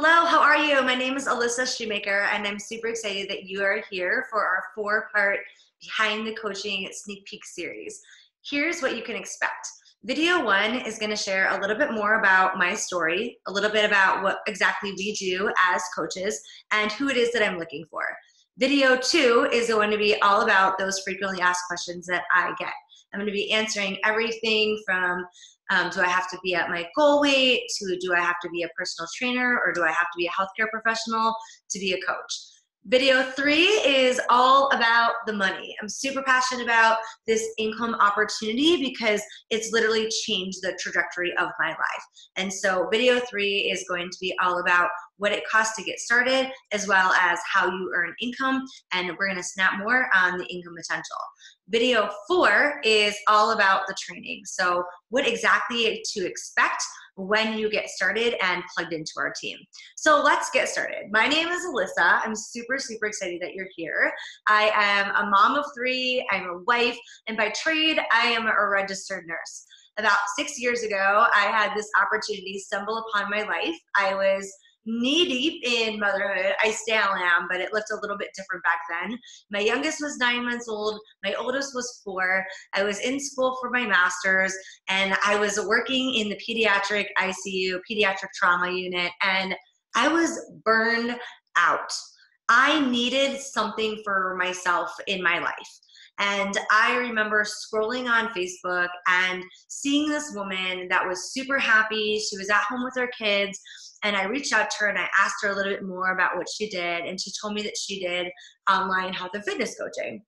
Hello, how are you? My name is Alyssa Shoemaker, and I'm super excited that you are here for our four-part Behind the Coaching Sneak Peek series. Here's what you can expect. Video one is going to share a little bit more about my story, a little bit about what exactly we do as coaches, and who it is that I'm looking for. Video two is going to be all about those frequently asked questions that I get. I'm going to be answering everything from do I have to be at my goal weight, to do I have to be a personal trainer, or do I have to be a healthcare professional to be a coach? Video three is all about the money. I'm super passionate about this income opportunity because it's literally changed the trajectory of my life. And so video three is going to be all about what it costs to get started, as well as how you earn income. And we're going to snap more on the income potential. Video four is all about the training. So what exactly to expect when you get started and plugged into our team. So let's get started. My name is Alyssa. I'm super excited that you're here. I am a mom of three, I'm a wife, and by trade, I am a registered nurse. About 6 years ago, I had this opportunity stumble upon my life. I was knee-deep in motherhood. I still am, but it looked a little bit different back then. My youngest was 9 months old. My oldest was 4. I was in school for my master's, and I was working in the pediatric ICU, pediatric trauma unit, and I was burned out. I needed something for myself in my life. And I remember scrolling on Facebook and seeing this woman that was super happy. She was at home with her kids. And I reached out to her and I asked her a little bit more about what she did. And she told me that she did online health and fitness coaching.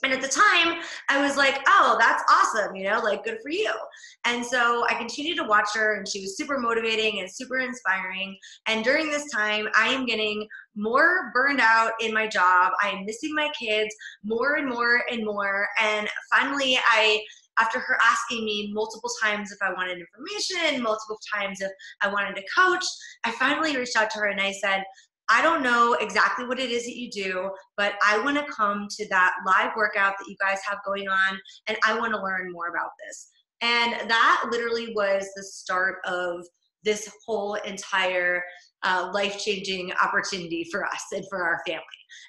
And at the time, I was like, oh, that's awesome, like good for you. And so I continued to watch her, and she was super motivating and super inspiring. And during this time, I am getting more burned out in my job. I am missing my kids more and more and more. And finally, after her asking me multiple times if I wanted information, multiple times if I wanted to coach, I finally reached out to her and I said, I don't know exactly what it is that you do, but I want to come to that live workout that you guys have going on, and I want to learn more about this. And that literally was the start of this whole entire life-changing opportunity for us and for our family.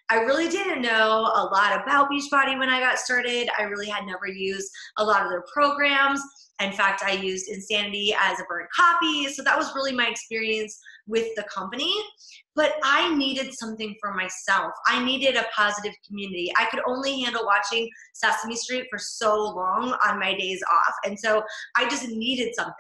I really didn't know a lot about Beachbody when I got started. I really had never used a lot of their programs. In fact, I used Insanity as a burnt copy. So that was really my experience with the company. But I needed something for myself. I needed a positive community. I could only handle watching Sesame Street for so long on my days off. And so I just needed something.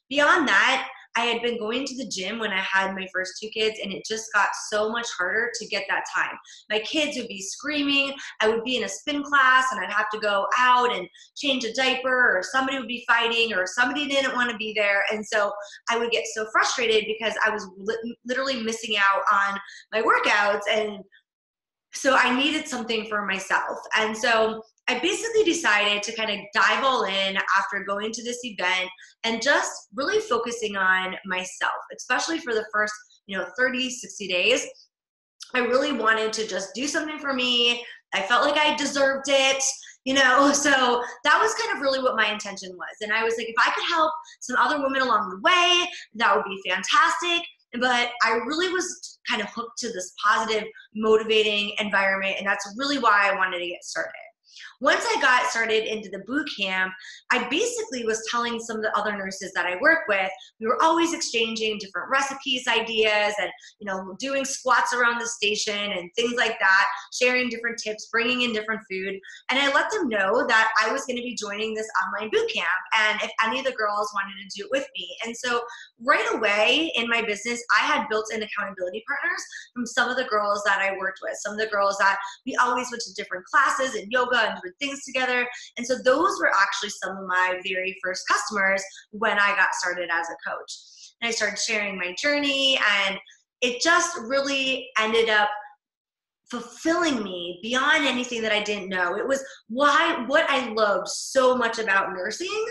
Beyond that, I had been going to the gym when I had my first 2 kids, and it just got so much harder to get that time. My kids would be screaming. I would be in a spin class, and I'd have to go out and change a diaper, or somebody would be fighting, or somebody didn't want to be there. And so I would get so frustrated because I was literally missing out on my workouts. And so I needed something for myself. And so I basically decided to kind of dive all in after going to this event and just really focusing on myself, especially for the first, 30, 60 days. I really wanted to just do something for me. I felt like I deserved it, so that was kind of really what my intention was. And I was like, if I could help some other women along the way, that would be fantastic. But I really was kind of hooked to this positive, motivating environment, and that's really why I wanted to get started. Once I got started into the boot camp, I basically was telling some of the other nurses that I work with, we were always exchanging different recipes, ideas, and doing squats around the station and things like that, sharing different tips, bringing in different food. And I let them know that I was going to be joining this online boot camp, and if any of the girls wanted to do it with me. And so right away in my business, I had built-in accountability partners from some of the girls that I worked with, some of the girls that we always went to different classes and yoga and different things together. And so those were actually some of my very first customers when I got started as a coach. And I started sharing my journey, and it just really ended up fulfilling me beyond anything that I didn't know. It was what I loved so much about nursing,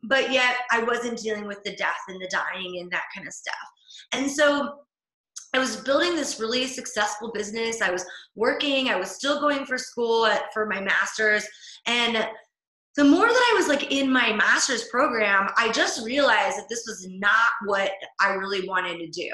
but yet I wasn't dealing with the death and the dying and that kind of stuff. And so I was building this really successful business. I was working. I was still going for school for my master's. And the more that I was like in my master's program, I just realized that this was not what I really wanted to do.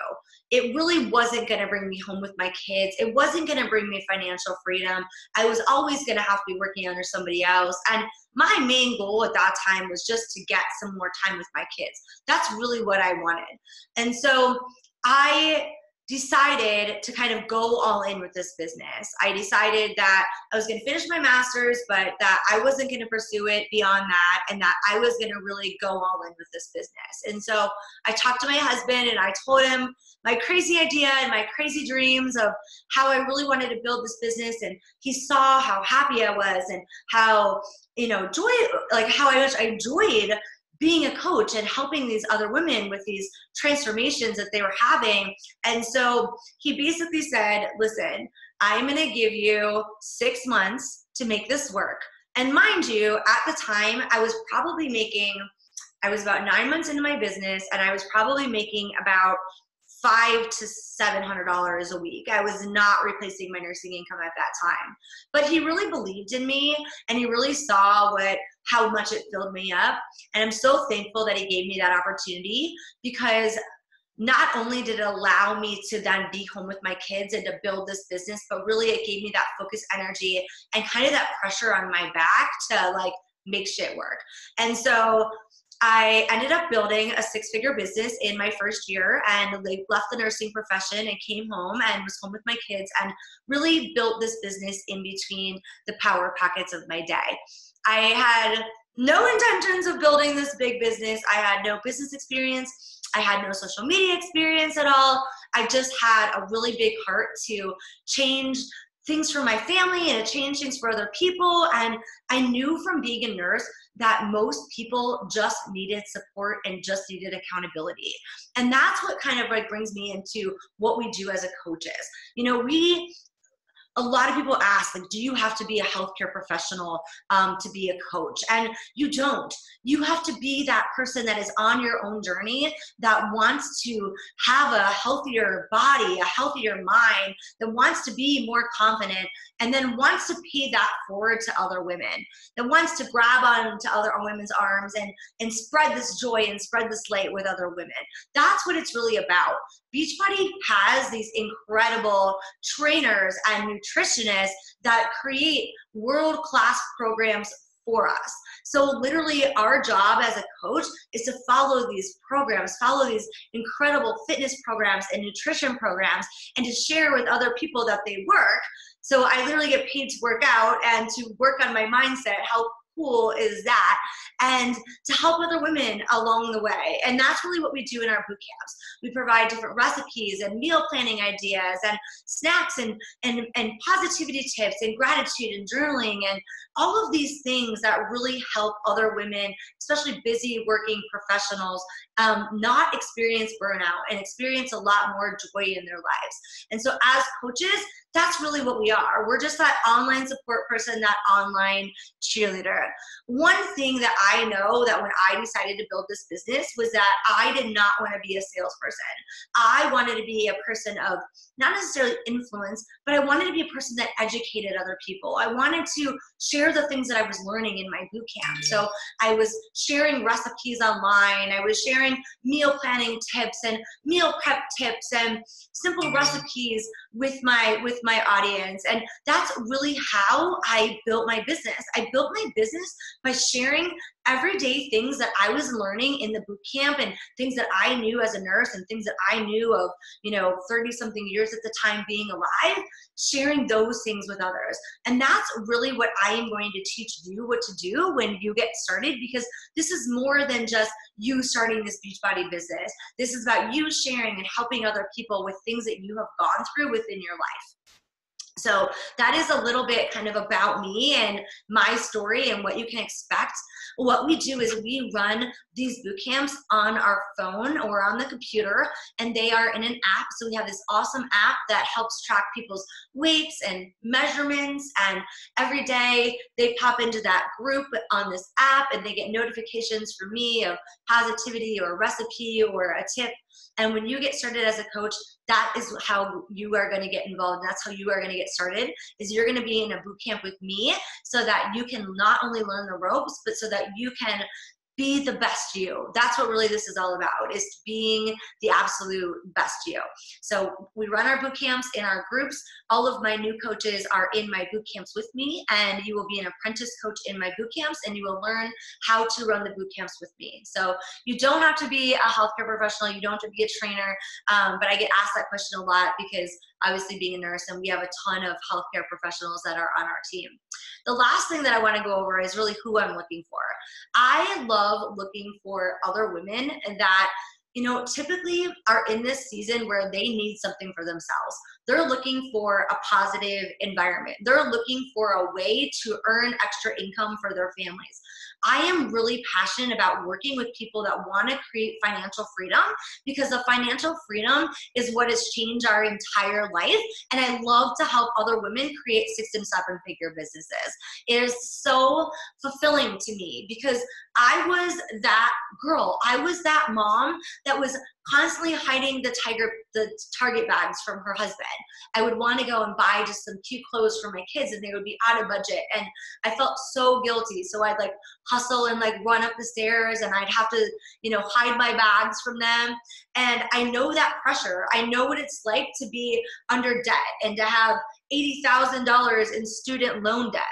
It really wasn't going to bring me home with my kids. It wasn't going to bring me financial freedom. I was always going to have to be working under somebody else. And my main goal at that time was just to get some more time with my kids. That's really what I wanted. And so I decided to kind of go all in with this business. I decided that I was going to finish my master's, but that I wasn't going to pursue it beyond that, and that I was going to really go all in with this business. And so I talked to my husband and I told him my crazy idea and my crazy dreams of how I really wanted to build this business. And he saw how happy I was and how, how I enjoyed being a coach and helping these other women with these transformations that they were having. And so he basically said, listen, I'm going to give you 6 months to make this work. And mind you, at the time, I was about 9 months into my business, and I was probably making about $500 to $700 a week. I was not replacing my nursing income at that time. But he really believed in me, and he really saw how much it filled me up. And I'm so thankful that he gave me that opportunity, because not only did it allow me to then be home with my kids and to build this business, but really it gave me that focus, energy, and kind of that pressure on my back to like make shit work. And so I ended up building a 6-figure business in my first year, and left the nursing profession and came home and was home with my kids and really built this business in between the power pockets of my day. I had no intentions of building this big business. I had no business experience. I had no social media experience at all. I just had a really big heart to change things for my family and to change things for other people. And I knew from being a nurse that most people just needed support and just needed accountability. And that's what kind of like brings me into what we do as a coaches. A lot of people ask, like, do you have to be a healthcare professional to be a coach? And you don't. You have to be that person that is on your own journey, that wants to have a healthier body, a healthier mind, that wants to be more confident, and then wants to pay that forward to other women, that wants to grab on to other women's arms and spread this joy and spread this light with other women. That's what it's really about. Beachbody has these incredible trainers and nutritionists that create world-class programs for us. So literally our job as a coach is to follow these programs, follow these incredible fitness programs and nutrition programs, and to share with other people that they work. So I literally get paid to work out and to work on my mindset. How cool is that? And to help other women along the way. And that's really what we do in our boot camps. We provide different recipes and meal planning ideas and snacks and positivity tips and gratitude and journaling and all of these things that really help other women, especially busy working professionals, not experience burnout and experience a lot more joy in their lives. And so as coaches, that's really what we are. We're just that online support person, that online cheerleader. One thing that I know that when I decided to build this business was that I did not want to be a salesperson. I wanted to be a person of not necessarily influence, but I wanted to be a person that educated other people. I wanted to share the things that I was learning in my boot camp. So I was sharing recipes online. I was sharing meal planning tips and meal prep tips and simple recipes with my audience. And that's really how I built my business. I built my business by sharing everyday things that I was learning in the boot camp and things that I knew as a nurse and things that I knew of, 30 something years at the time being alive, sharing those things with others. And that's really what I am going to teach you what to do when you get started, because this is more than just you starting this Beachbody business. This is about you sharing and helping other people with things that you have gone through within your life. So that is a little bit kind of about me and my story and what you can expect. What we do is we run these boot camps on our phone or on the computer, and they are in an app. So we have this awesome app that helps track people's weights and measurements, and every day they pop into that group on this app and they get notifications from me of positivity or a recipe or a tip And when you get started as a coach, that is how you are going to get involved. And that's how you are going to get started, is you're going to be in a boot camp with me so that you can not only learn the ropes, but so that you can be the best you. That's what really this is all about, is being the absolute best you. So we run our boot camps in our groups. All of my new coaches are in my boot camps with me, and you will be an apprentice coach in my boot camps, and you will learn how to run the boot camps with me. So you don't have to be a healthcare professional, you don't have to be a trainer, but I get asked that question a lot because obviously being a nurse, and we have a ton of healthcare professionals that are on our team. The last thing that I want to go over is really who I'm looking for. I love looking for other women that, you know, typically are in this season where they need something for themselves. They're looking for a positive environment. They're looking for a way to earn extra income for their families. I am really passionate about working with people that want to create financial freedom, because the financial freedom is what has changed our entire life. And I love to help other women create 6- and 7-figure businesses. It is so fulfilling to me because I was that girl. I was that mom that was constantly hiding the Target bags from her husband. I would want to go and buy just some cute clothes for my kids, and they would be out of budget, and I felt so guilty. So I'd like hustle and like run up the stairs, and I'd have to, you know, hide my bags from them. And I know that pressure. I know what it's like to be under debt and to have $80,000 in student loan debts.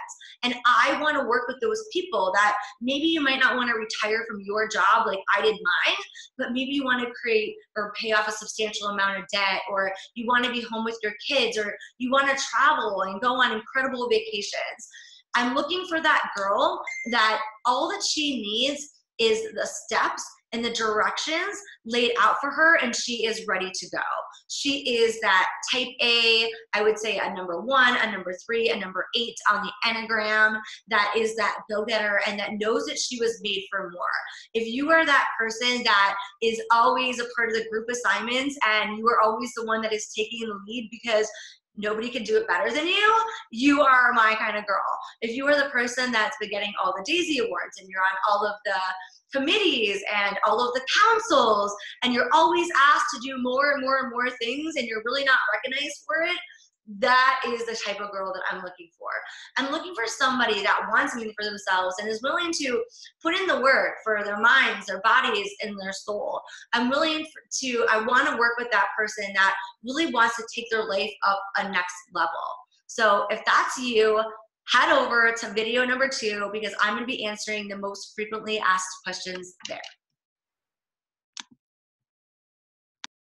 And I want to work with those people that maybe you might not want to retire from your job like I did mine, but maybe you want to create or pay off a substantial amount of debt, or you want to be home with your kids, or you want to travel and go on incredible vacations. I'm looking for that girl that all that she needs is the steps and the directions laid out for her, and she is ready to go. She is that type A, I would say a number 1, a number 3, a number 8 on the Enneagram, that is that go-getter and that knows that she was made for more. If you are that person that is always a part of the group assignments and you are always the one that is taking the lead because nobody can do it better than you, you are my kind of girl. If you are the person that's been getting all the Daisy Awards and you're on all of the committees and all of the councils, and you're always asked to do more and more and more things, and you're really not recognized for it, that is the type of girl that I'm looking for. I'm looking for somebody that wants something for themselves and is willing to put in the work for their minds, their bodies, and their soul. I want to work with that person that really wants to take their life up a next level. So if that's you, head over to video number 2, because I'm going to be answering the most frequently asked questions there.